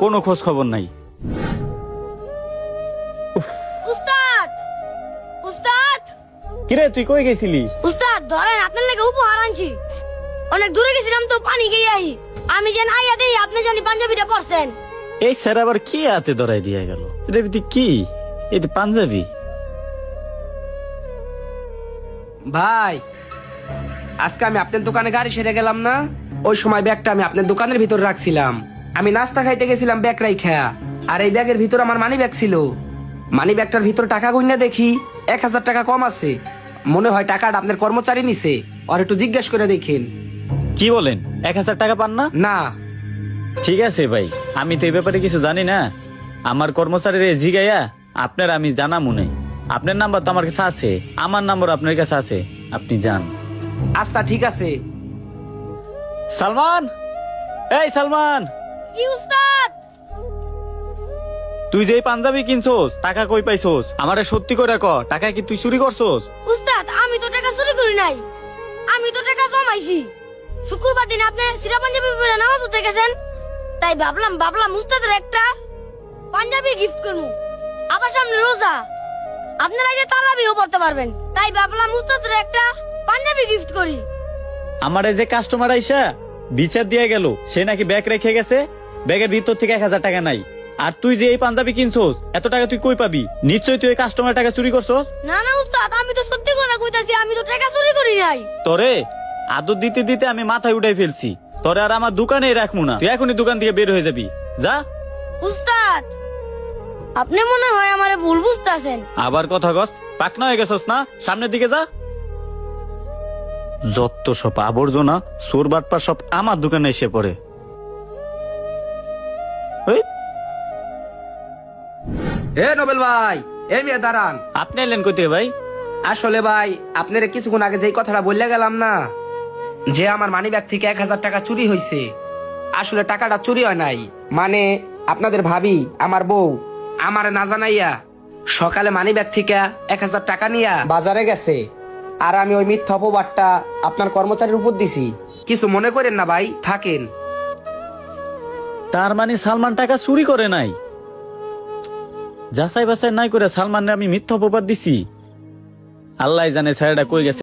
কোনো খোঁজ খবর নাই। উস্তাদ উস্তাদ কিরে তুই কই গেছিলি? উস্তাদ ধরেন আপনার লেগে উপহার আনছি। অনেক দূরে গেছিলাম তো পানি খেয়ে আই। আমি যেন আইয়া দেই আপনি জানি পাঞ্জাবিটা পরছেন। এই স্যার আবার কি হাতে ধরাই দিয়া গেল? এটা ভিতরে কি? এই পাঞ্জাবি? ভাই আজকে আমি আপনার দোকানে গাড়ি সেরে গেলাম না, ওই সময় ব্যাগটা আমি আপনার দোকানের ভিতর রাখছিলাম। আমি নাস্তা খাইতে গেছিলাম ব্যাগ রাইখা, আর এই ব্যাগের ভিতর আমার মানি ব্যাগ ছিল। মানি ব্যাগটার ভিতর টাকা গুইনা দেখি 1000 টাকা কম আছে। মনে হয় টাকাটা আপনার কর্মচারী নিছে, আর একটু জিজ্ঞেস করে দেখেন। কি বলেন? 1000 টাকা পান না? না। ঠিক আছে ভাই, আমি তো এই ব্যাপারে কিছু জানি না। আমার কর্মচারীর জিগাইয়া আপনার আমি জানা মনে। আপনার নাম্বার তো আমার কাছে আছে, আমার নাম্বার আপনার কাছে আছে, আপনি যান। আচ্ছা ঠিক আছে। সালমান, এই সালমান, কি উস্তাদ? তুই যে এই পাঞ্জাবি কিনছোস টাকা কই পাইছোস? আমারে সত্যি করে ক, টাকা কি তুই চুরি করছোস? উস্তাদ আমি তো টাকা চুরি করি নাই, আমি তো টাকা জমাইছি। শুক্রবার দিন আপনি সিরা পাঞ্জাবি পরে নামাজ পড়তে গেছেন, তাই ভাবলাম উস্তাদের একটা পাঞ্জাবি গিফট করবো। আবার সামনে রোজা, আপনারা যে তারাবিও পড়তে পারবেন, তাই ভাবলাম উস্তাদের একটা পাঞ্জাবি গিফট করি। আমার এই যে কাস্টমার আইসা বিচার দিয়ে গেল, সে নাকি ব্যাগ রেখে গেছে, ব্যাগের ভিতর থেকে 1000 টাকা নাই। আর তুই যে এই পাঞ্জাবি কিনছোস এত টাকা তুই কই পাবি? নিশ্চয়ই তুই কাস্টমার টাকা চুরি করছোস। না না উস্তাদ, আমি তো সত্যি করে কইতাছি, আমি তো টাকা চুরি করি নাই। তোরে আদর দিতে দিতে আমি মাথায় উঠাই ফেলছি, তোরে আর আমার দোকানেই রাখবো না। তুই এখনই দোকান থেকে বের হয়ে যাবি, যা। উস্তাদ আপনি মনে হয় আমারে ভুল বুঝতাছেন। আবার কথা কস, পাকনা হয়ে গেছস না? সামনের দিকে যা। যত সব আবর্জনা চোর বাটপার সব আমার দোকানে এসে পড়ে। ওই, হে নোবেল ভাই, এই মেয়ে দাঁড়ান। আপনি এলেন কই থেকে ভাই? আসলে ভাই আপনার কিছুক্ষণ আগে যেই কথাটা বললে গেলাম না, যে আমার মানি ব্যাগ থেকে 1000 টাকা চুরি হয়েছে, আসলে টাকাটা চুরি হয় নাই। মানে আপনাদের ভাবি আমার বউ আমার না জানাইয়া সকালে মানি ব্যাগ থেকে 1000 টাকা নিয়ে বাজারে গেছে, আর আমি ওই মিথ্যা অপবাদটা আপনার কর্মচারীর উপর দিছি। কিছু মনে করেন না ভাই, থাকেন। তার মানে সালমান টাকা চুরি করে নাই? যাচাই বাছাই নাই করে সালমানের আমি মিথ্যা অপবাদ দিছি। আল্লাহ জানে ছেলেটা কই গেছে।